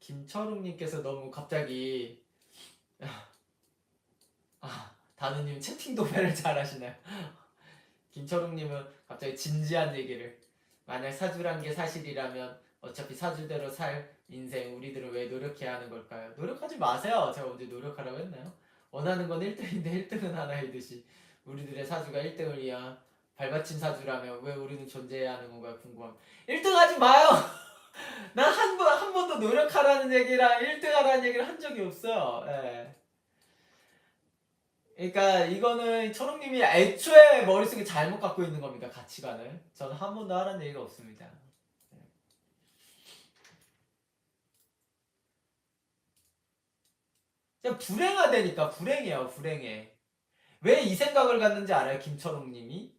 김철웅님께서 너무 갑자기 다누님 채팅 도배를 잘하시나요? 김철웅님은 갑자기 진지한 얘기를, 만약 사주란 게 사실이라면 어차피 사주대로 살 인생, 우리들은 왜 노력해야 하는 걸까요? 노력하지 마세요. 제가 언제 노력하라고 했나요? 원하는 건 1등인데 1등은 하나이듯이 우리들의 사주가 1등을 위한 발받침 사주라면 왜 우리는 존재해야 하는 건가 궁금합니다. 1등 하지 마요! 난 한 번도 노력하라는 얘기랑 1등 하라는 얘기를 한 적이 없어요. 예. 그러니까 이거는 초롱님이 애초에 머릿속에 잘못 갖고 있는 겁니다. 가치관을. 저는 한 번도 하라는 얘기가 없습니다. 그냥 불행하다니까. 불행해요. 불행해. 왜 이 생각을 갖는지 알아요? 김철웅님이?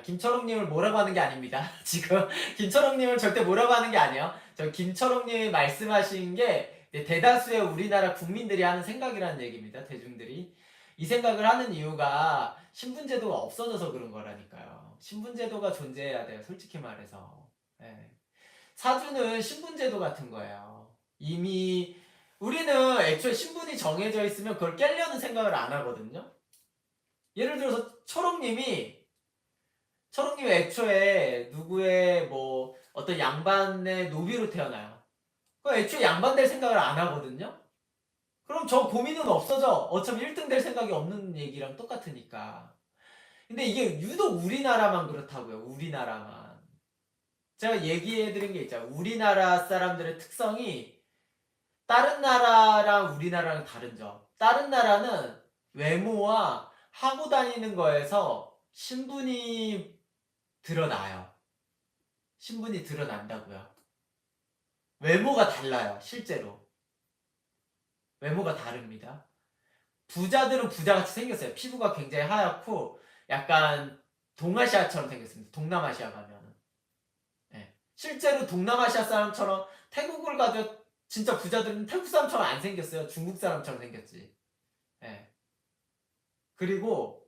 김철웅님을 뭐라고 하는 게 아닙니다. 지금 김철웅님을 절대 뭐라고 하는 게 아니에요. 저 김철웅님이 말씀하신 게 대다수의 우리나라 국민들이 하는 생각이라는 얘기입니다. 대중들이. 이 생각을 하는 이유가 신분제도가 없어져서 그런 거라니까요. 신분제도가 존재해야 돼요. 솔직히 말해서. 네. 사주는 신분제도 같은 거예요. 이미 우리는 애초에 신분이 정해져 있으면 그걸 깨려는 생각을 안 하거든요. 예를 들어서 초롱님이 애초에 누구의 뭐 어떤 양반의 노비로 태어나요. 그럼 애초에 양반 될 생각을 안 하거든요. 그럼 저 고민은 없어져. 어차피 1등 될 생각이 없는 얘기랑 똑같으니까. 근데 이게 유독 우리나라만 그렇다고요. 우리나라만. 제가 얘기해드린 게 있잖아요. 우리나라 사람들의 특성이 다른 나라랑 우리나라랑 다른 점. 다른 나라는 외모와 하고 다니는 거에서 신분이 드러나요. 신분이 드러난다고요. 외모가 달라요. 실제로. 외모가 다릅니다. 부자들은 부자같이 생겼어요. 피부가 굉장히 하얗고 약간 동아시아처럼 생겼습니다. 동남아시아 가면은. 네. 실제로 동남아시아 사람처럼 태국을 가도 진짜 부자들은 태국 사람처럼 안 생겼어요. 중국 사람처럼 생겼지. 네. 그리고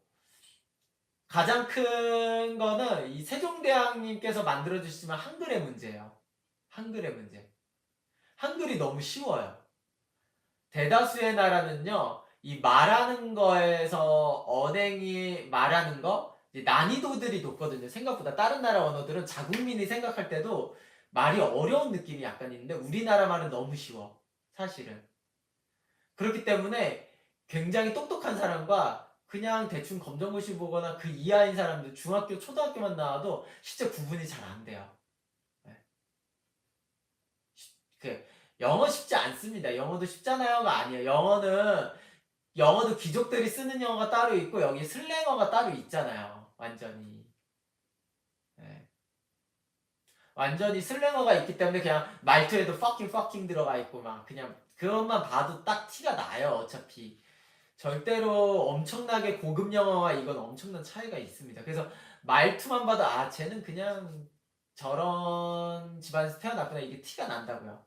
가장 큰 거는 이 세종대왕님께서 만들어주시지만 한글의 문제예요. 한글의 문제. 한글이 너무 쉬워요. 대다수의 나라는요, 이 말하는 거에서 언행이 말하는 거, 난이도들이 높거든요. 생각보다 다른 나라 언어들은 자국민이 생각할 때도 말이 어려운 느낌이 약간 있는데 우리나라 말은 너무 쉬워. 사실은. 그렇기 때문에 굉장히 똑똑한 사람과 그냥 대충 검정고시 보거나 그 이하인 사람들, 중학교, 초등학교만 나와도 실제 구분이 잘 안 돼요. 네. 그 영어 쉽지 않습니다. 영어도 쉽잖아요가 아니에요. 영어도 귀족들이 쓰는 영어가 따로 있고 여기 슬랭어가 따로 있잖아요. 완전히. 네. 완전히 슬랭어가 있기 때문에 그냥 말투에도 fucking 들어가 있고 막 그냥 그것만 봐도 딱 티가 나요. 어차피. 절대로 엄청나게 고급 영어와 이건 엄청난 차이가 있습니다. 그래서 말투만 봐도 쟤는 그냥 저런 집안에서 태어났구나 이게 티가 난다고요.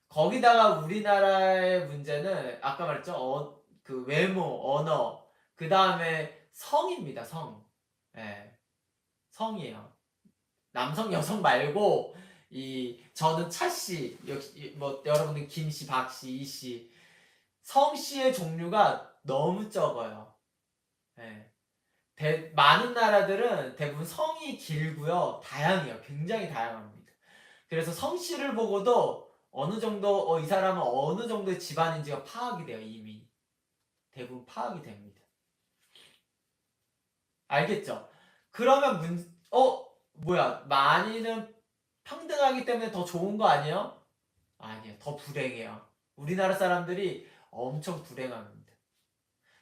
거기다가 우리나라의 문제는 아까 말했죠. 그 외모, 언어, 그 다음에 성입니다. 성. 예, 성이에요. 남성, 여성 말고 저는 차씨, 뭐 여러분들 김씨, 박씨, 이씨, 성씨의 종류가 너무 적어요. 예. 많은 나라들은 대부분 성이 길고요. 다양해요. 굉장히 다양합니다. 그래서 성씨를 보고도 어느 정도 이 사람은 어느 정도의 집안인지가 파악이 돼요. 이미. 대부분 파악이 됩니다. 알겠죠? 그러면 뭐야 많이는 평등하기 때문에 더 좋은 거 아니에요? 아니에요. 더 불행해요. 우리나라 사람들이 엄청 불행합니다.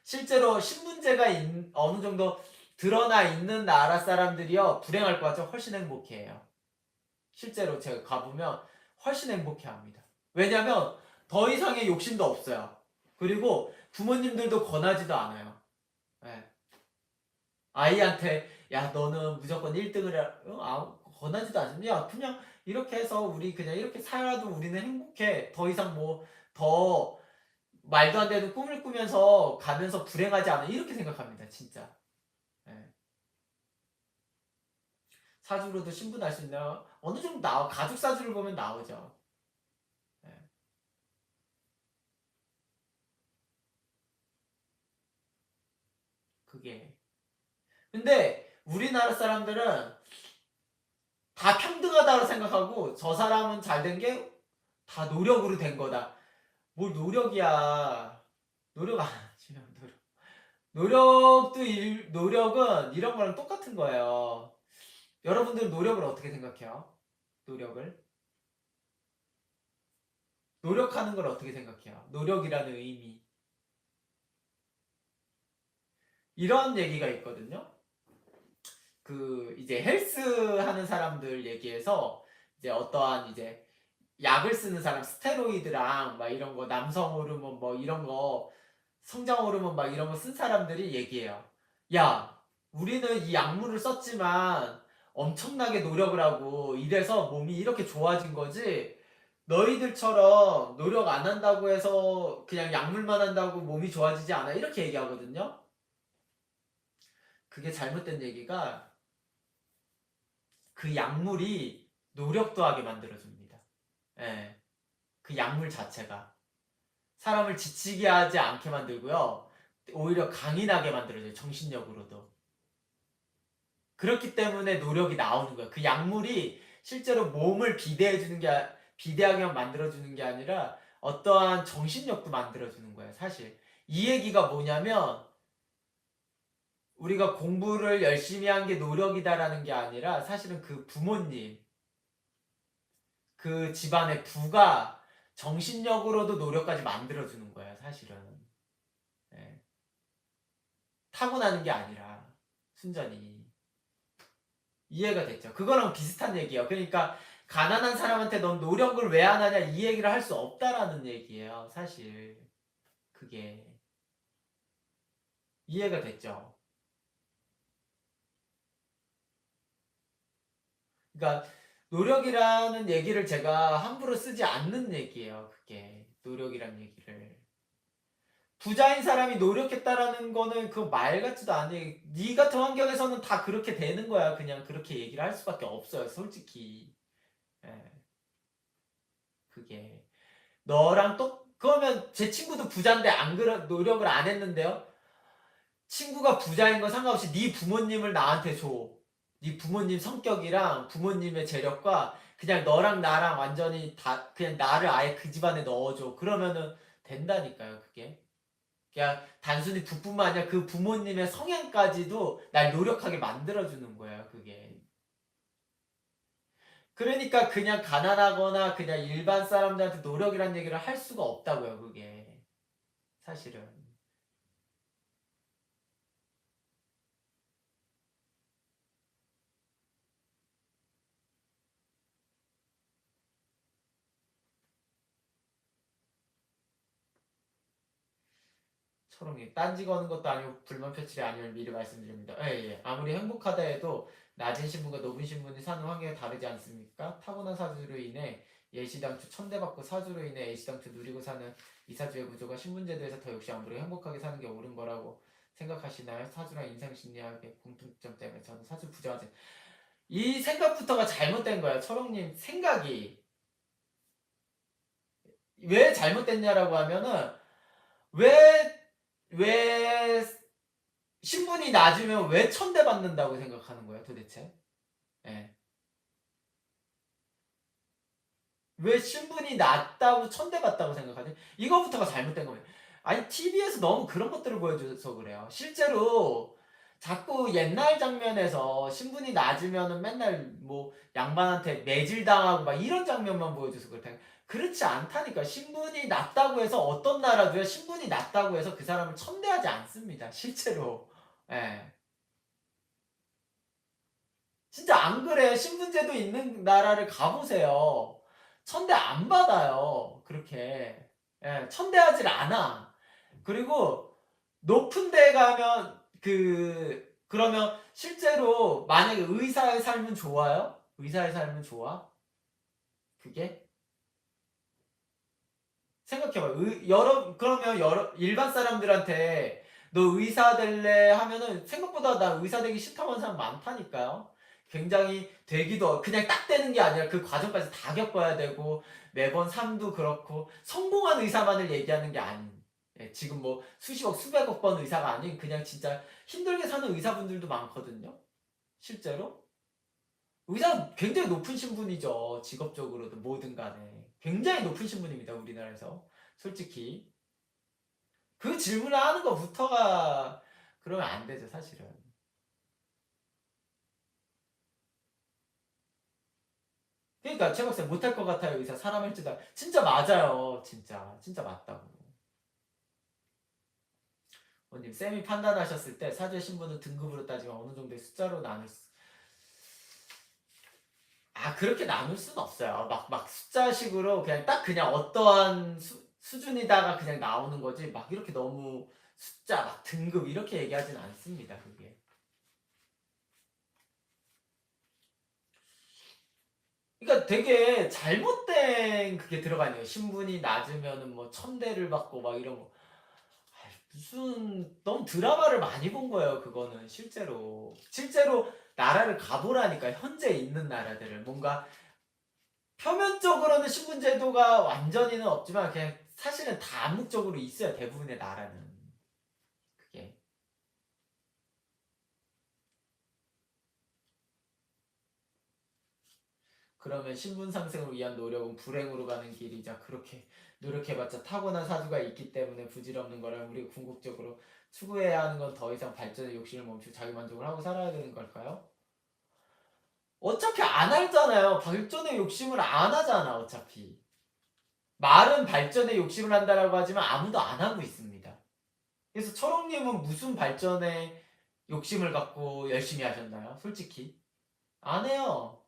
실제로 신분제가 어느 정도 드러나 있는 나라 사람들이요 불행할 것 같죠? 훨씬 행복해해요. 실제로 제가 가보면 훨씬 행복해합니다. 왜냐면 더 이상의 욕심도 없어요. 그리고 부모님들도 권하지도 않아요. 네. 아이한테 야 너는 무조건 1등을 해. 권하지도 않습니다. 야 그냥 이렇게 해서 우리 그냥 이렇게 살아도 우리는 행복해. 더 이상 뭐 더 말도 안 되는 꿈을 꾸면서 가면서 불행하지 않아. 이렇게 생각합니다. 진짜. 네. 사주로도 신분할 수 있나요? 어느 정도 가족 사주를 보면 나오죠. 네. 근데 우리나라 사람들은 다 평등하다고 생각하고 저 사람은 잘 된 게 다 노력으로 된 거다. 뭘 노력이야. 노력 안 하지. 노력은 이런 거랑 똑같은 거예요. 여러분들 노력을 어떻게 생각해요? 노력을? 노력하는 걸 어떻게 생각해요? 노력이라는 의미. 이런 얘기가 있거든요. 그 이제 헬스 하는 사람들 얘기해서 이제 어떠한 이제 약을 쓰는 사람 스테로이드랑 막 이런 거 남성 호르몬 뭐 이런 거 성장 호르몬 막 이런 거 쓴 사람들이 얘기해요. 야, 우리는 이 약물을 썼지만 엄청나게 노력을 하고 이래서 몸이 이렇게 좋아진 거지. 너희들처럼 노력 안 한다고 해서 그냥 약물만 한다고 몸이 좋아지지 않아. 이렇게 얘기하거든요. 그게 잘못된 얘기가 그 약물이 노력도 하게 만들어줍니다. 예. 그 약물 자체가. 사람을 지치게 하지 않게 만들고요. 오히려 강인하게 만들어줘요. 정신력으로도. 그렇기 때문에 노력이 나오는 거예요. 그 약물이 실제로 몸을 비대하게만 만들어주는 게 아니라 어떠한 정신력도 만들어주는 거예요. 사실. 이 얘기가 뭐냐면 우리가 공부를 열심히 한 게 노력이다라는 게 아니라 사실은 그 부모님, 그 집안의 부가 정신력으로도 노력까지 만들어주는 거예요. 사실은. 예. 타고나는 게 아니라 순전히. 이해가 됐죠? 그거랑 비슷한 얘기예요. 그러니까 가난한 사람한테 넌 노력을 왜 안 하냐 이 얘기를 할 수 없다라는 얘기예요. 사실. 그게. 이해가 됐죠? 그러니까 노력이라는 얘기를 제가 함부로 쓰지 않는 얘기예요. 그게. 노력이란 얘기를. 부자인 사람이 노력했다라는 거는 그 말 같지도 않네. 네 같은 환경에서는 다 그렇게 되는 거야. 그냥 그렇게 얘기를 할 수밖에 없어요. 솔직히. 예, 그게. 너랑 그러면 제 친구도 부자인데 안 노력을 안 했는데요? 친구가 부자인 건 상관없이 네 부모님을 나한테 줘. 네 부모님 성격이랑 부모님의 재력과 그냥 너랑 나랑 완전히 다 그냥 나를 아예 그 집안에 넣어줘. 그러면은 된다니까요, 그게. 그냥 단순히 부뿐만 아니라 그 부모님의 성향까지도 날 노력하게 만들어주는 거예요, 그게. 그러니까 그냥 가난하거나 그냥 일반 사람들한테 노력이란 얘기를 할 수가 없다고요, 그게. 사실은. 초롱이 딴지 거는 것도 아니고 불만 표출이 아니면 미리 말씀드립니다. 예, 예. 아무리 행복하다 해도 낮은 신분과 높은 신분이 사는 환경이 다르지 않습니까? 타고난 사주로 인해 예시당초 천대받고 사주로 인해 예시당초 누리고 사는 이사주의 구조가 신분제도에서 더 역시 아무리 행복하게 사는 게 옳은 거라고 생각하시나요? 사주랑 인상심리학의 공통점 때문에 저는 사주 부정하지. 이 생각부터가 잘못된 거예요. 초롱님 생각이 왜 잘못됐냐라고 하면은 왜 왜 신분이 낮으면 왜 천대받는다고 생각하는 거예요, 도대체? 예. 왜 신분이 낮다고 천대받다고 생각하지? 이거부터가 잘못된 겁니다. 아니, TV에서 너무 그런 것들을 보여줘서 그래요. 실제로 자꾸 옛날 장면에서 신분이 낮으면은 맨날 뭐 양반한테 매질당하고 막 이런 장면만 보여줘서 그렇다. 그렇지 않다니까. 신분이 낮다고 해서 어떤 나라도요, 신분이 낮다고 해서 그 사람을 천대하지 않습니다. 실제로. 예. 진짜 안 그래. 신분제도 있는 나라를 가보세요. 천대 안 받아요. 그렇게. 예, 천대하질 않아. 그리고 높은 데 가면 그러면 실제로 만약에 의사의 삶은 좋아요? 의사의 삶은 좋아? 그게? 생각해봐요. 그러면 일반 사람들한테 너 의사 될래 하면은 생각보다 나 의사 되기 싫다고 하는 사람 많다니까요. 굉장히 되기도 그냥 딱 되는 게 아니라 그 과정까지 다 겪어야 되고 매번 삶도 그렇고 성공한 의사만을 얘기하는 게 아닌. 예, 지금 뭐 수십억 수백억 번 의사가 아닌 그냥 진짜 힘들게 사는 의사분들도 많거든요. 실제로 의사 굉장히 높은 신분이죠. 직업적으로도 뭐든 간에 굉장히 높은 신분입니다. 우리나라에서 솔직히 그 질문을 하는 것부터가 그러면 안 되죠, 사실은. 그러니까 최 박사 못할 것 같아요. 의사 사람 할 줄 알. 진짜 맞아요. 진짜 맞다고. 원님 쌤이 판단하셨을 때 사주의 신분은 등급으로 따지면 어느 정도의 숫자로 나눌 수. 아 그렇게 나눌 수는 없어요. 막 숫자식으로 그냥 딱 그냥 어떠한 수준이다가 그냥 나오는 거지. 막 이렇게 너무 숫자 막 등급 이렇게 얘기하진 않습니다. 그게. 그러니까 되게 잘못된 그게 들어가 있네요. 신분이 낮으면은 뭐 천대를 받고 막 이런 거. 아이, 무슨 너무 드라마를 많이 본 거예요. 그거는 실제로 나라를 가보라니까 현재 있는 나라들을 뭔가 표면적으로는 신분 제도가 완전히는 없지만 그냥 사실은 다 암묵적으로 있어요. 대부분의 나라는 그게. 그러면 신분 상승을 위한 노력은 불행으로 가는 길이자 그렇게 노력해봤자 타고난 사주가 있기 때문에 부질없는 거라 우리가 궁극적으로 추구해야 하는 건 더 이상 발전의 욕심을 멈추고 자기 만족을 하고 살아야 되는 걸까요? 어차피 안 하잖아요. 발전의 욕심을 안 하잖아. 어차피 말은 발전의 욕심을 한다라고 하지만 아무도 안 하고 있습니다. 그래서 철옹님은 무슨 발전의 욕심을 갖고 열심히 하셨나요? 솔직히 안 해요.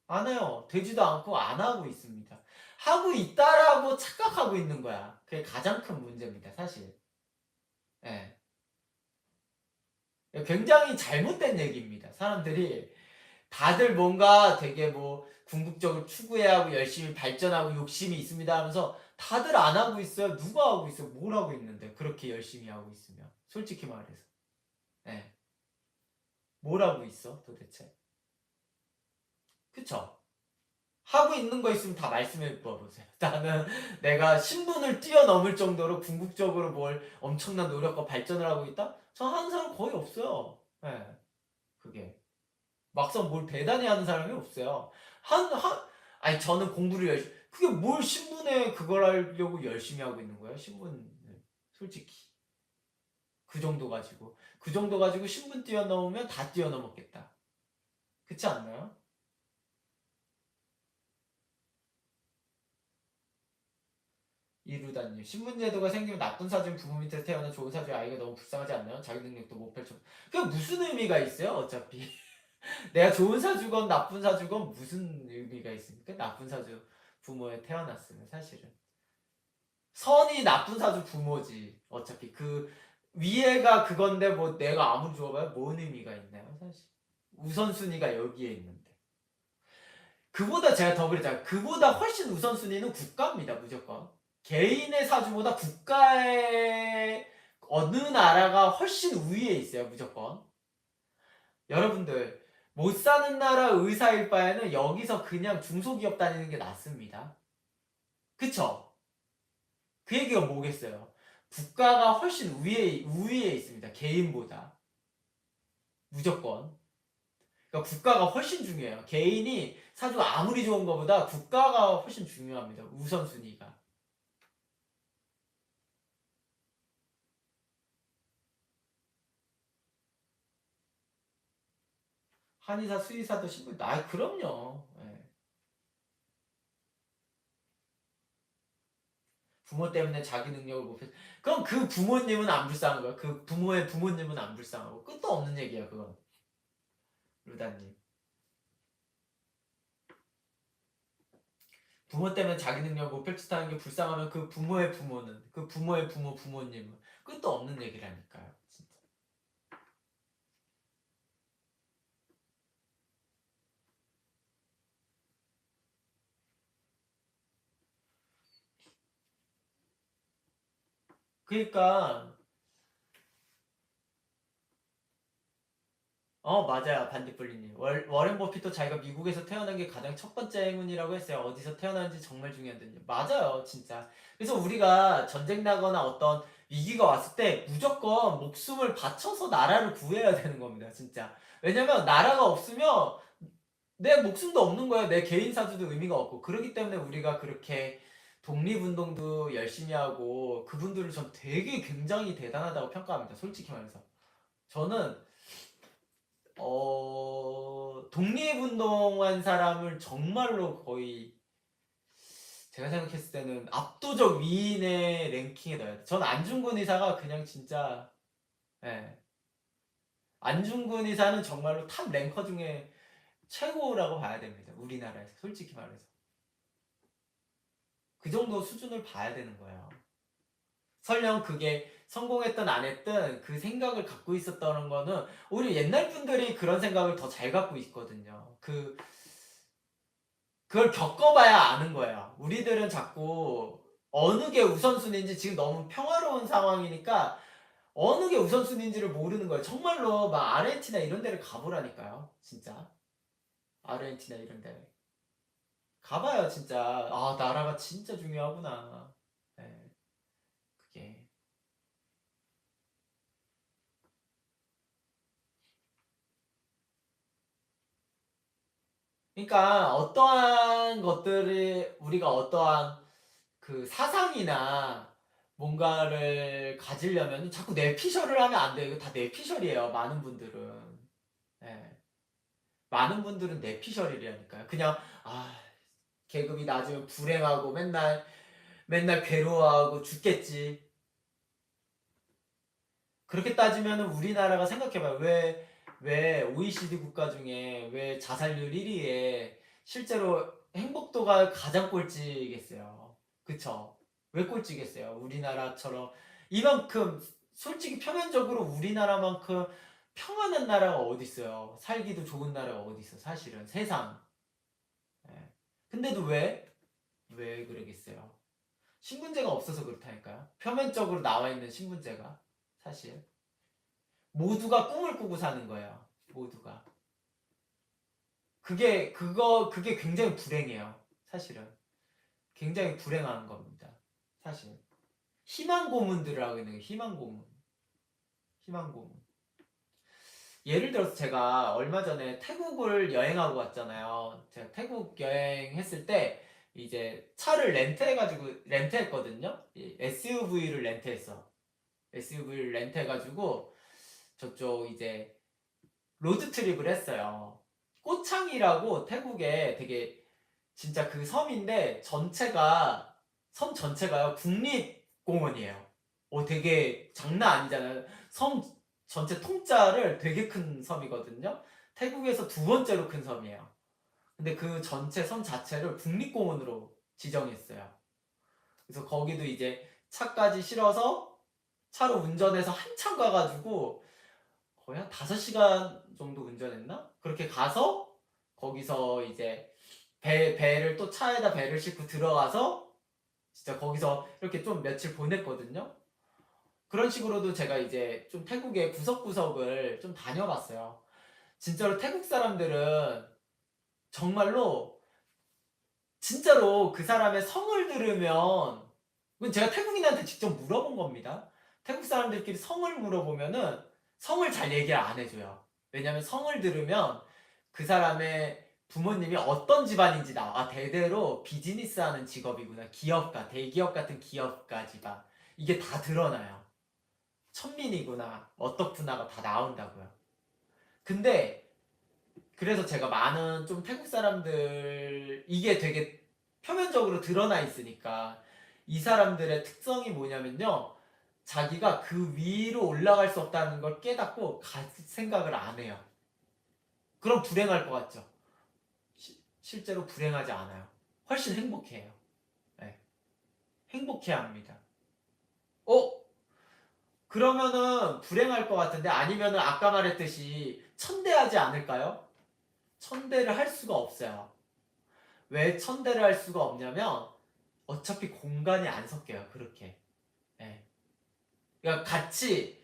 안 해요. 되지도 않고 안 하고 있습니다. 하고 있다라고 착각하고 있는 거야. 그게 가장 큰 문제입니다, 사실. 예. 굉장히 잘못된 얘기입니다. 사람들이 다들 뭔가 되게 뭐 궁극적으로 추구해야 하고 열심히 발전하고 욕심이 있습니다 하면서 다들 안 하고 있어요. 누가 하고 있어요? 뭘 하고 있는데 그렇게 열심히 하고 있으면 솔직히 말해서. 예. 뭘 하고 있어 도대체? 그쵸? 하고 있는 거 있으면 다 말씀해 보세요. 나는 내가 신분을 뛰어넘을 정도로 궁극적으로 뭘 엄청난 노력과 발전을 하고 있다? 저 하는 사람 거의 없어요. 예, 그게. 막상 뭘 대단히 하는 사람이 없어요. 아니, 저는 공부를 열심히, 그게 뭘 신분에 그걸 하려고 열심히 하고 있는 거예요? 신분, 솔직히. 그 정도 가지고. 그 정도 가지고 신분 뛰어넘으면 다 뛰어넘었겠다. 그렇지 않나요? 이루다님 신분제도가 생기면 나쁜 사주인 부모 밑에서 태어난 좋은 사주의 아이가 너무 불쌍하지 않나요? 자기 능력도 못 펼쳐. 그게 무슨 의미가 있어요? 어차피 내가 좋은 사주건 나쁜 사주건 무슨 의미가 있습니까? 나쁜 사주 부모에 태어났으면 사실은 선이 나쁜 사주 부모지. 어차피 그 위에가 그건데 뭐 내가 아무리 좋아봐야 뭔 의미가 있나요? 사실 우선순위가 여기에 있는데 그보다 제가 더 그랬잖아요. 그보다 훨씬 우선순위는 국가입니다. 무조건. 개인의 사주보다 국가의 어느 나라가 훨씬 우위에 있어요, 무조건. 여러분들, 못 사는 나라 의사일 바에는 여기서 그냥 중소기업 다니는 게 낫습니다. 그쵸? 그 얘기가 뭐겠어요? 국가가 훨씬 우위에 있습니다. 개인보다. 무조건. 그러니까 국가가 훨씬 중요해요. 개인이 사주가 아무리 좋은 것보다 국가가 훨씬 중요합니다. 우선순위가. 한의사, 수의사도 신분, 그럼요. 예. 부모 때문에 자기 능력을 못 펼. 그럼 그 부모님은 안 불쌍한 거야. 그 부모의 부모님은 안 불쌍하고 끝도 없는 얘기야 그건. 루다님. 부모 때문에 자기 능력을 못 펼친다는 게 불쌍하면 그 부모의 부모는 그 부모의 부모님은 끝도 없는 얘기라니까요. 진짜. 그러니까 맞아요. 반딧불리님. 워렌 버핏도 자기가 미국에서 태어난 게 가장 첫 번째 행운이라고 했어요. 어디서 태어났는지 정말 중요하거든요. 맞아요. 진짜. 그래서 우리가 전쟁 나거나 어떤 위기가 왔을 때 무조건 목숨을 바쳐서 나라를 구해야 되는 겁니다. 진짜. 왜냐면 나라가 없으면 내 목숨도 없는 거야. 내 개인 사주도 의미가 없고. 그렇기 때문에 우리가 그렇게 독립운동도 열심히 하고 그분들을 전 되게 굉장히 대단하다고 평가합니다. 솔직히 말해서. 저는 독립운동한 사람을 정말로 거의 제가 생각했을 때는 압도적 위인의 랭킹에 넣어야 돼. 전 안중근 의사가 그냥 진짜, 예. 안중근 의사는 정말로 탑 랭커 중에 최고라고 봐야 됩니다. 우리나라에서. 솔직히 말해서. 그 정도 수준을 봐야 되는 거예요. 설령 그게 성공했든 안 했든 그 생각을 갖고 있었다는 거는 오히려 옛날 분들이 그런 생각을 더 잘 갖고 있거든요. 그걸 겪어봐야 아는 거예요. 우리들은 자꾸 어느 게 우선순위인지 지금 너무 평화로운 상황이니까 어느 게 우선순위인지를 모르는 거예요. 정말로 막 아르헨티나 이런 데를 가보라니까요. 진짜. 아르헨티나 이런 데. 가봐요, 진짜. 아, 나라가 진짜 중요하구나. 네, 그게. 그러니까 어떠한 것들이 우리가 어떠한 그 사상이나 뭔가를 가지려면 자꾸 뇌피셜을 하면 안 돼요. 이거 다 뇌피셜이에요. 많은 분들은. 예. 많은 분들은 뇌피셜이라니까요. 그냥 계급이 낮으면 불행하고 맨날 괴로워하고 죽겠지. 그렇게 따지면 우리나라가 생각해봐요. 왜 OECD 국가 중에 왜 자살률 1위에 실제로 행복도가 가장 꼴찌겠어요. 그쵸? 왜 꼴찌겠어요? 우리나라처럼 이만큼 솔직히 표면적으로 우리나라만큼 평안한 나라가 어디 있어요? 살기도 좋은 나라가 어디 있어? 사실은 세상. 예. 근데도 왜 그러겠어요? 신분제가 없어서 그렇다니까요. 표면적으로 나와 있는 신분제가 사실. 모두가 꿈을 꾸고 사는 거예요. 모두가. 그게 굉장히 불행해요. 사실은. 굉장히 불행한 겁니다. 사실. 희망 고문들을 하고 있는 게 희망 고문. 희망 고문. 예를 들어서 제가 얼마 전에 태국을 여행하고 왔잖아요. 제가 태국 여행했을 때 이제 차를 렌트했거든요. SUV를 렌트했어. SUV를 렌트해가지고 저쪽 이제 로드트립을 했어요. 꼬창이라고 태국에 되게 진짜 그 섬인데 섬 전체가요 국립공원이에요. 되게 장난 아니잖아요. 섬 전체 통짜를 되게 큰 섬이거든요. 태국에서 두 번째로 큰 섬이에요. 근데 그 전체 섬 자체를 국립공원으로 지정했어요. 그래서 거기도 이제 차까지 실어서 차로 운전해서 한참 가가지고 거의 한 5시간 정도 운전했나? 그렇게 가서 거기서 이제 배를 또 차에다 배를 싣고 들어가서 진짜 거기서 이렇게 좀 며칠 보냈거든요. 그런 식으로도 제가 이제 좀 태국의 구석구석을 좀 다녀봤어요. 진짜로 태국 사람들은 정말로 진짜로 그 사람의 성을 들으면 이건 제가 태국인한테 직접 물어본 겁니다. 태국 사람들끼리 성을 물어보면은 성을 잘 얘기를 안 해줘요. 왜냐면 성을 들으면 그 사람의 부모님이 어떤 집안인지 나와. 대대로 비즈니스 하는 직업이구나. 기업가, 대기업 같은 기업가 집안. 이게 다 드러나요. 천민이구나. 어떻구나가 다 나온다고요. 근데 그래서 제가 많은 좀 태국 사람들 이게 되게 표면적으로 드러나 있으니까 이 사람들의 특성이 뭐냐면요. 자기가 그 위로 올라갈 수 없다는 걸 깨닫고 갈 생각을 안 해요. 그럼 불행할 것 같죠? 실제로 불행하지 않아요. 훨씬 행복해요. 네. 행복해 합니다. 어? 그러면은 불행할 것 같은데 아니면은 아까 말했듯이 천대하지 않을까요? 천대를 할 수가 없어요. 왜 천대를 할 수가 없냐면 어차피 공간이 안 섞여요. 그렇게. 예. 그러니까 같이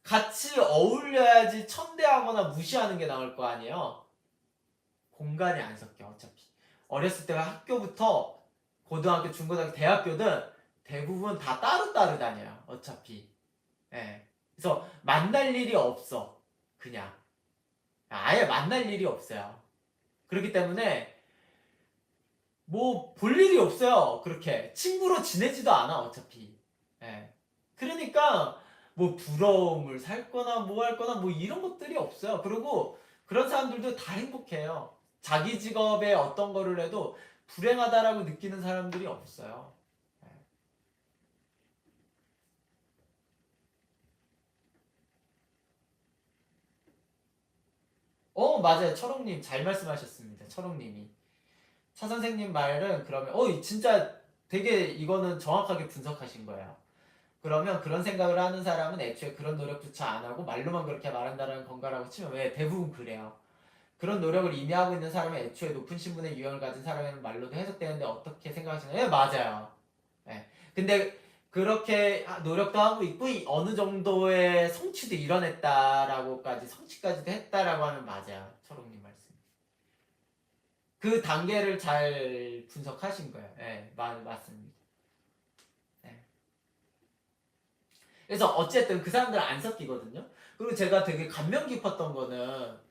같이 어울려야지 천대하거나 무시하는 게 나을 거 아니에요. 공간이 안 섞여 어차피. 어렸을 때 학교부터 고등학교, 중고등학교, 대학교든 대부분 다 따로따로 다녀요. 어차피. 예. 그래서 만날 일이 없어. 그냥. 아예 만날 일이 없어요. 그렇기 때문에 뭐 볼 일이 없어요. 그렇게. 친구로 지내지도 않아 어차피. 예. 그러니까 뭐 부러움을 살 거나 뭐 할 거나 뭐 이런 것들이 없어요. 그리고 그런 사람들도 다 행복해요. 자기 직업에 어떤 거를 해도 불행하다라고 느끼는 사람들이 없어요. 예. 맞아요. 철옥님 잘 말씀하셨습니다. 철옥님이. 차 선생님 말은 그러면 진짜 되게 이거는 정확하게 분석하신 거예요. 그러면 그런 생각을 하는 사람은 애초에 그런 노력조차 안 하고 말로만 그렇게 말한다는 건가라고 치면 왜 대부분 그래요. 그런 노력을 이미 하고 있는 사람은 애초에 높은 신분의 유형을 가진 사람의 말로도 해석되는데 어떻게 생각하시나요? 예, 맞아요. 예. 근데 그렇게 노력도 하고 있고 어느 정도의 성취도 이뤄냈다라고까지 성취까지도 했다라고 하면 맞아요. 철웅님 말씀. 그 단계를 잘 분석하신 거예요. 예, 맞습니다. 예. 그래서 어쨌든 그 사람들은 안 섞이거든요. 그리고 제가 되게 감명 깊었던 거는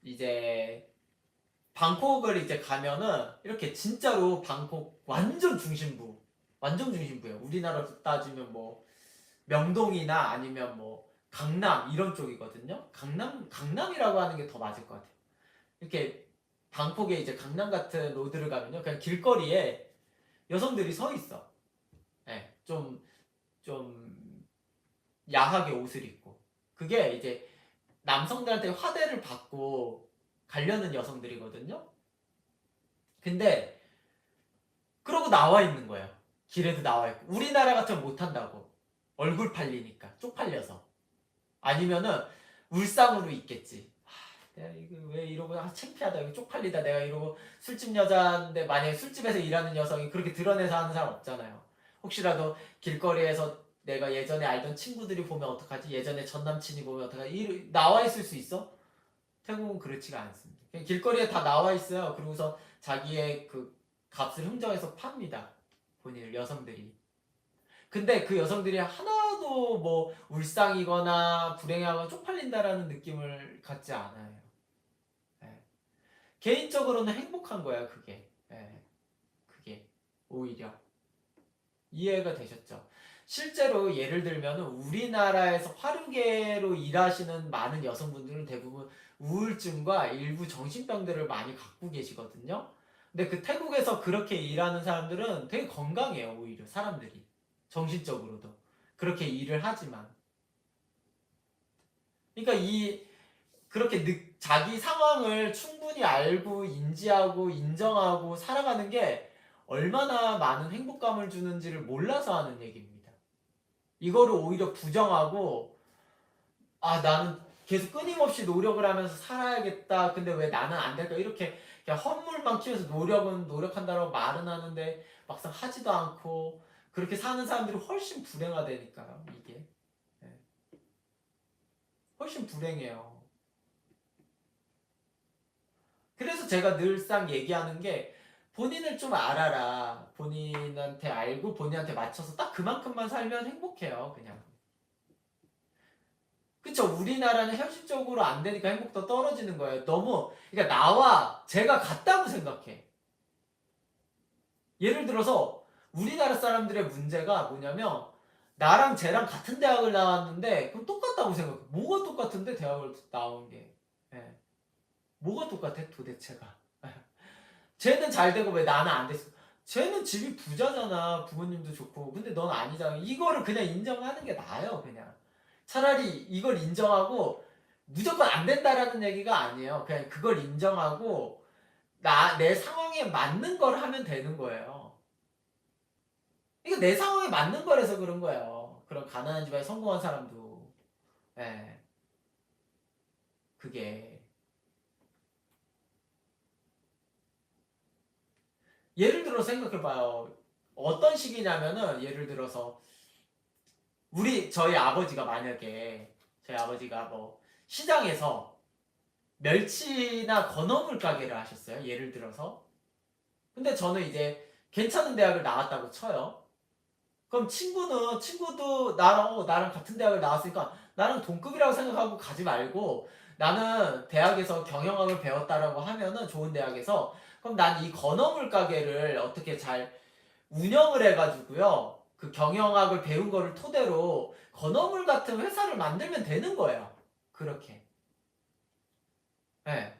이제 방콕을 이제 가면은 이렇게 진짜로 방콕 완전 중심부예요. 우리나라로 따지면 뭐 명동이나 아니면 뭐 강남 이런 쪽이거든요. 강남이라고 하는 게 더 맞을 것 같아요. 이렇게 방콕에 이제 강남 같은 로드를 가면요, 그냥 길거리에 여성들이 서 있어. 예, 좀 야하게 옷을 입고. 그게 이제 남성들한테 화대를 받고 가려는 여성들이거든요. 근데 그러고 나와 있는 거예요. 길에도 나와 있고. 우리나라 같으면 못 한다고. 얼굴 팔리니까 쪽팔려서. 아니면은 울상으로 있겠지. 내가 이거 왜 이러고 창피하다. 이거 쪽팔리다. 내가 이러고 술집 여자인데 만약에 술집에서 일하는 여성이 그렇게 드러내서 하는 사람 없잖아요. 혹시라도 길거리에서 내가 예전에 알던 친구들이 보면 어떡하지? 예전에 전 남친이 보면 어떡하지? 나와 있을 수 있어? 태국은 그렇지가 않습니다. 그냥 길거리에 다 나와 있어요. 그러고서 자기의 그 값을 흥정해서 팝니다. 본인을 여성들이. 근데 그 여성들이 하나도 뭐 울상이거나 불행하거나 쪽팔린다라는 느낌을 갖지 않아요. 예. 개인적으로는 행복한 거야, 그게. 예. 그게 오히려 이해가 되셨죠? 실제로 예를 들면 우리나라에서 화류계로 일하시는 많은 여성분들은 대부분 우울증과 일부 정신병들을 많이 갖고 계시거든요. 근데 그 태국에서 그렇게 일하는 사람들은 되게 건강해요, 오히려 사람들이. 정신적으로도. 그렇게 일을 하지만. 그러니까 그렇게 자기 상황을 충분히 알고 인지하고 인정하고 살아가는 게 얼마나 많은 행복감을 주는지를 몰라서 하는 얘기입니다. 이거를 오히려 부정하고 나는 계속 끊임없이 노력을 하면서 살아야겠다. 근데 왜 나는 안 될까? 이렇게 그냥 헛물만 키워서 노력한다고 말은 하는데 막상 하지도 않고 그렇게 사는 사람들이 훨씬 불행하다니까요. 이게. 네. 훨씬 불행해요. 그래서 제가 늘상 얘기하는 게 본인을 좀 알아라. 본인한테 알고 본인한테 맞춰서 딱 그만큼만 살면 행복해요. 그냥. 그쵸? 우리나라는 현실적으로 안 되니까 행복도 떨어지는 거예요. 너무, 그러니까 나와 제가 같다고 생각해. 예를 들어서 우리나라 사람들의 문제가 뭐냐면 나랑 쟤랑 같은 대학을 나왔는데 그럼 똑같다고 생각해. 뭐가 똑같은데 대학을 나온 게. 예. 뭐가 똑같아 도대체가. 쟤는 잘 되고 왜 나는 안 됐어? 쟤는 집이 부자잖아. 부모님도 좋고. 근데 넌 아니잖아. 이거를 그냥 인정하는 게 나아요, 그냥. 차라리 이걸 인정하고 무조건 안 된다라는 얘기가 아니에요. 그냥 그걸 인정하고 내 상황에 맞는 걸 하면 되는 거예요. 이거 내 상황에 맞는 거라서 그런 거예요. 그런 가난한 집안에 성공한 사람도. 예. 그게. 예를 들어 생각해봐요. 어떤 식이냐면은 예를 들어서 저희 저희 아버지가 뭐 시장에서 멸치나 건어물 가게를 하셨어요. 예를 들어서. 근데 저는 이제 괜찮은 대학을 나왔다고 쳐요. 그럼 친구도 나랑 같은 대학을 나왔으니까 나는 동급이라고 생각하고 가지 말고 나는 대학에서 경영학을 배웠다라고 하면은 좋은 대학에서 그럼 난 이 건어물 가게를 어떻게 잘 운영을 해가지고요. 그 경영학을 배운 거를 토대로 건어물 같은 회사를 만들면 되는 거예요. 그렇게. 네.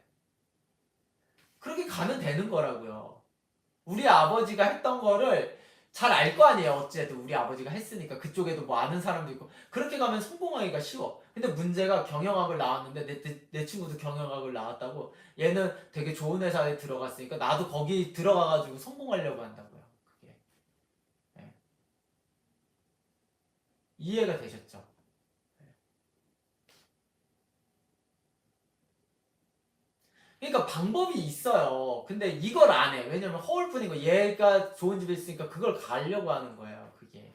그렇게 가면 되는 거라고요. 우리 아버지가 했던 거를 잘 알 거 아니에요. 어쨌든 우리 아버지가 했으니까 그쪽에도 뭐 아는 사람도 있고 그렇게 가면 성공하기가 쉬워. 근데 문제가 경영학을 나왔는데 내 친구도 경영학을 나왔다고 얘는 되게 좋은 회사에 들어갔으니까 나도 거기 들어가가지고 성공하려고 한다고요. 그게. 네. 이해가 되셨죠? 그러니까 방법이 있어요. 근데 이걸 안 해. 왜냐면 허울뿐인 거. 얘가 좋은 집에 있으니까 그걸 가려고 하는 거예요. 그게.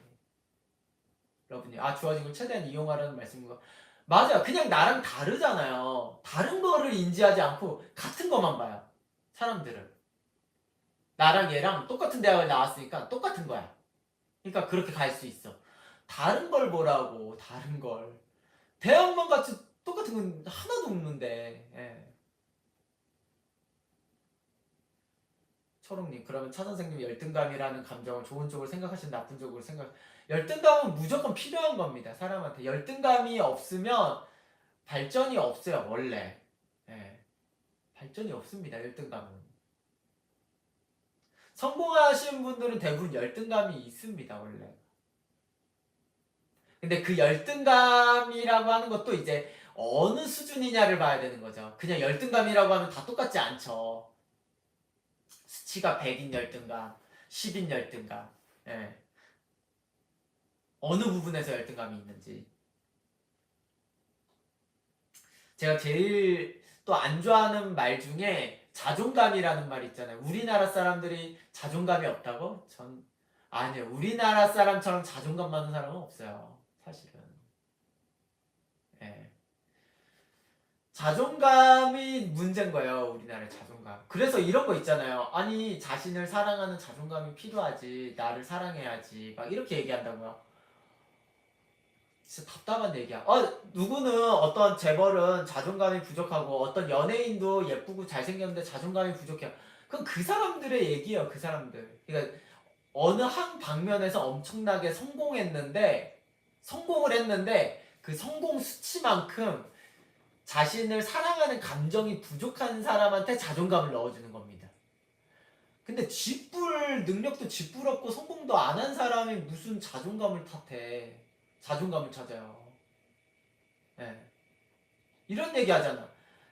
여러분이 주어진 걸 최대한 이용하라는 말씀인가? 맞아요. 그냥 나랑 다르잖아요. 다른 거를 인지하지 않고 같은 것만 봐요. 사람들은. 나랑 얘랑 똑같은 대학을 나왔으니까 똑같은 거야. 그러니까 그렇게 갈 수 있어. 다른 걸 보라고. 다른 걸. 대학만 같이 똑같은 건 하나도 없는데. 예. 초롱님, 그러면 차 선생님이 열등감이라는 감정을 좋은 쪽으로 생각하신 나쁜 쪽으로 생각. 열등감은 무조건 필요한 겁니다. 사람한테 열등감이 없으면 발전이 없어요. 원래. 예. 발전이 없습니다. 열등감은. 성공하신 분들은 대부분 열등감이 있습니다. 원래. 근데 그 열등감이라고 하는 것도 이제 어느 수준이냐를 봐야 되는 거죠. 그냥 열등감이라고 하면 다 똑같지 않죠. 수치가 100인 열등감, 10인 열등감. 예. 어느 부분에서 열등감이 있는지. 제가 제일 또 안 좋아하는 말 중에 자존감이라는 말 있잖아요. 우리나라 사람들이 자존감이 없다고? 아니요. 우리나라 사람처럼 자존감 많은 사람은 없어요. 사실은. 예. 자존감이 문제인 거예요. 우리나라의 자존감. 그래서 이런 거 있잖아요. 아니, 자신을 사랑하는 자존감이 필요하지. 나를 사랑해야지. 막 이렇게 얘기한다고요. 진짜 답답한 얘기야. 누구는 어떤 재벌은 자존감이 부족하고 어떤 연예인도 예쁘고 잘생겼는데 자존감이 부족해요. 그건 그 사람들의 얘기예요. 그 사람들. 그러니까 어느 한 방면에서 엄청나게 성공을 했는데 그 성공 수치만큼 자신을 사랑하는 감정이 부족한 사람한테 자존감을 넣어주는 겁니다. 근데 쥐뿔 능력도 쥐뿔 없고 성공도 안 한 사람이 무슨 자존감을 탓해. 자존감을 찾아요. 네. 이런 얘기 하잖아.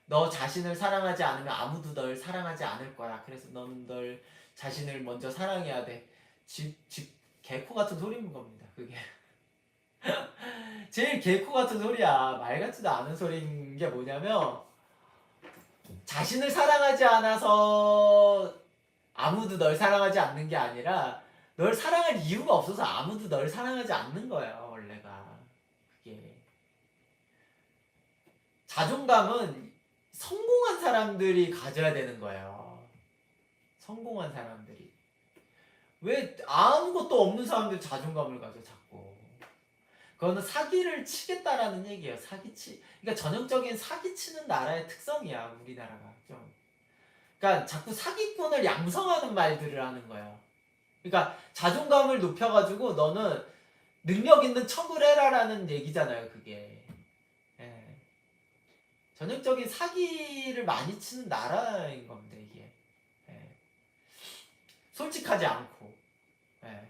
너 자신을 사랑하지 않으면 아무도 널 사랑하지 않을 거야. 그래서 너는 널 자신을 먼저 사랑해야 돼. 개코 같은 소리인 겁니다. 그게. 제일 개코 같은 소리야. 말 같지도 않은 소리인 게 뭐냐면, 자신을 사랑하지 않아서 아무도 널 사랑하지 않는 게 아니라, 널 사랑할 이유가 없어서 아무도 널 사랑하지 않는 거예요, 원래가. 그게. 자존감은 성공한 사람들이 가져야 되는 거예요. 성공한 사람들이. 왜 아무것도 없는 사람들이 자존감을 가져 자꾸. 그거는 사기를 치겠다라는 얘기예요. 그러니까 전형적인 사기치는 나라의 특성이야. 우리나라가 좀. 그러니까 자꾸 사기꾼을 양성하는 말들을 하는 거예요. 그러니까 자존감을 높여가지고 너는 능력 있는 척을 해라라는 얘기잖아요. 그게. 예. 전형적인 사기를 많이 치는 나라인 겁니다. 이게. 예. 솔직하지 않고. 예.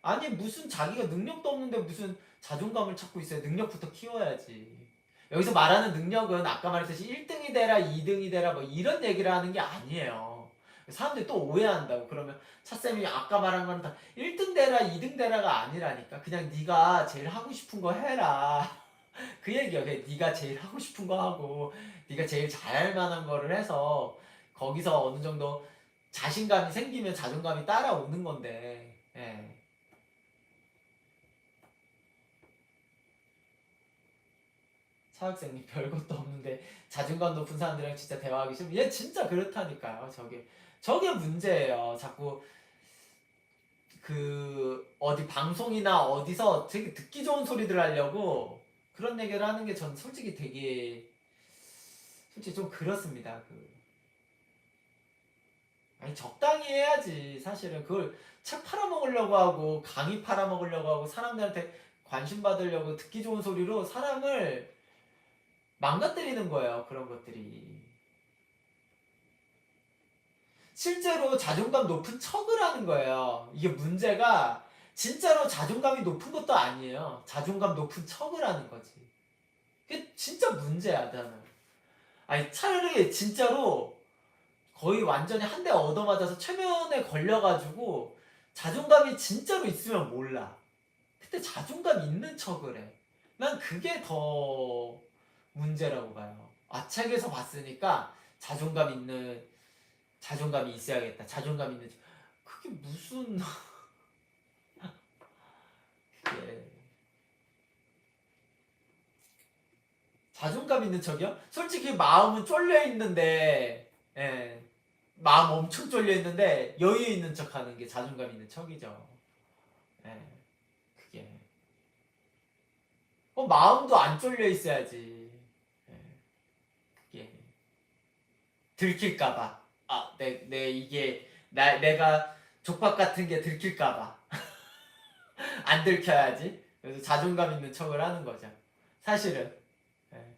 아니 무슨 자기가 능력도 없는데 무슨 자존감을 찾고 있어요. 능력부터 키워야지. 여기서 말하는 능력은 아까 말했듯이 1등이 되라 2등이 되라 뭐 이런 얘기를 하는 게 아니에요. 사람들이 또 오해한다고. 그러면 차쌤이 아까 말한 건 다 1등 되라 2등 되라가 아니라니까. 그냥 네가 제일 하고 싶은 거 해라. 그 얘기야. 그냥 네가 제일 하고 싶은 거 하고 네가 제일 잘할 만한 거를 해서 거기서 어느 정도 자신감이 생기면 자존감이 따라오는 건데. 예. 차학생님 별것도 없는데 자존감 높은 사람들이랑 진짜 대화하기 싫으면 얘 진짜 그렇다니까요. 저게 문제예요. 자꾸 그 어디 방송이나 어디서 되게 듣기 좋은 소리들 하려고 그런 얘기를 하는 게 전 솔직히 좀 그렇습니다. 아니 적당히 해야지. 사실은 그걸 책 팔아먹으려고 하고 강의 팔아먹으려고 하고 사람들한테 관심 받으려고 듣기 좋은 소리로 사람을 망가뜨리는 거예요. 그런 것들이. 실제로 자존감 높은 척을 하는 거예요. 이게 문제가 진짜로 자존감이 높은 것도 아니에요. 자존감 높은 척을 하는 거지. 그게 진짜 문제야, 나는. 아니, 차라리 진짜로 거의 완전히 한 대 얻어맞아서 최면에 걸려가지고 자존감이 진짜로 있으면 몰라. 그때 자존감 있는 척을 해. 난 그게 더 문제라고 봐요. 아, 책에서 봤으니까 자존감이 있어야겠다. 자존감 있는 척. 그게 무슨 그게 자존감 있는 척이요? 솔직히 마음은 쫄려 있는데, 예, 마음 엄청 쫄려 있는데 여유 있는 척하는 게 자존감 있는 척이죠. 예, 그게 마음도 안 쫄려 있어야지. 예, 그게 들킬까봐. 아, 내가 족밥 같은 게 들킬까봐 안 들켜야지. 그래서 자존감 있는 척을 하는 거죠. 사실은. 예.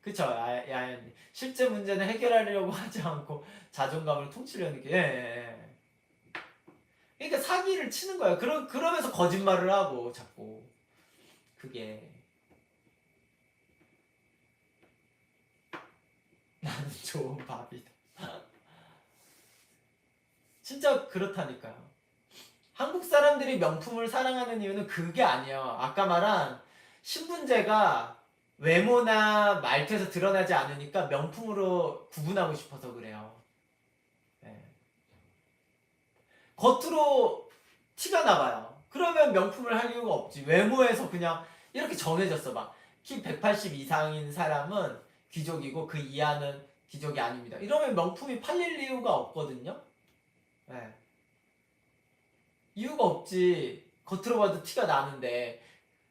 그쵸, 야연님. 실제 문제는 해결하려고 하지 않고 자존감을 퉁치려는 게, 예, 예, 예. 그러니까 사기를 치는 거야. 그러면서 거짓말을 하고, 자꾸. 그게. 나는 좋은 밥이다. 진짜 그렇다니까요. 한국 사람들이 명품을 사랑하는 이유는 그게 아니에요. 아까 말한 신분제가 외모나 말투에서 드러나지 않으니까 명품으로 구분하고 싶어서 그래요. 네. 겉으로 티가 나봐요. 그러면 명품을 할 이유가 없지. 외모에서 그냥 이렇게 정해졌어. 막 키 180 이상인 사람은 귀족이고 그 이하는 귀족이 아닙니다. 이러면 명품이 팔릴 이유가 없거든요. 네. 이유가 없지. 겉으로 봐도 티가 나는데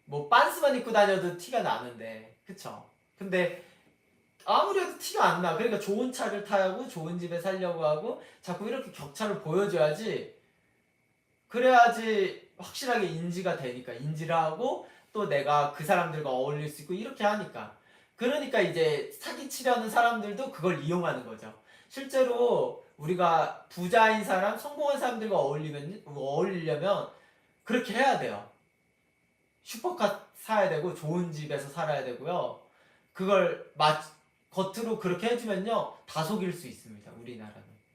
뭐 빤스만 입고 다녀도 티가 나는데 그쵸? 근데 아무래도 티가 안 나. 그러니까 좋은 차를 타고 좋은 집에 살려고 하고 자꾸 이렇게 격차를 보여줘야지. 그래야지 확실하게 인지가 되니까 인지를 하고 또 내가 그 사람들과 어울릴 수 있고 이렇게 하니까. 그러니까 이제 사기치려는 사람들도 그걸 이용하는 거죠. 실제로 우리가 부자인 사람, 성공한 사람들과 어울리려면 그렇게 해야 돼요. 슈퍼카 사야 되고 좋은 집에서 살아야 되고요. 그걸 겉으로 그렇게 해주면요 다 속일 수 있습니다. 우리나라는.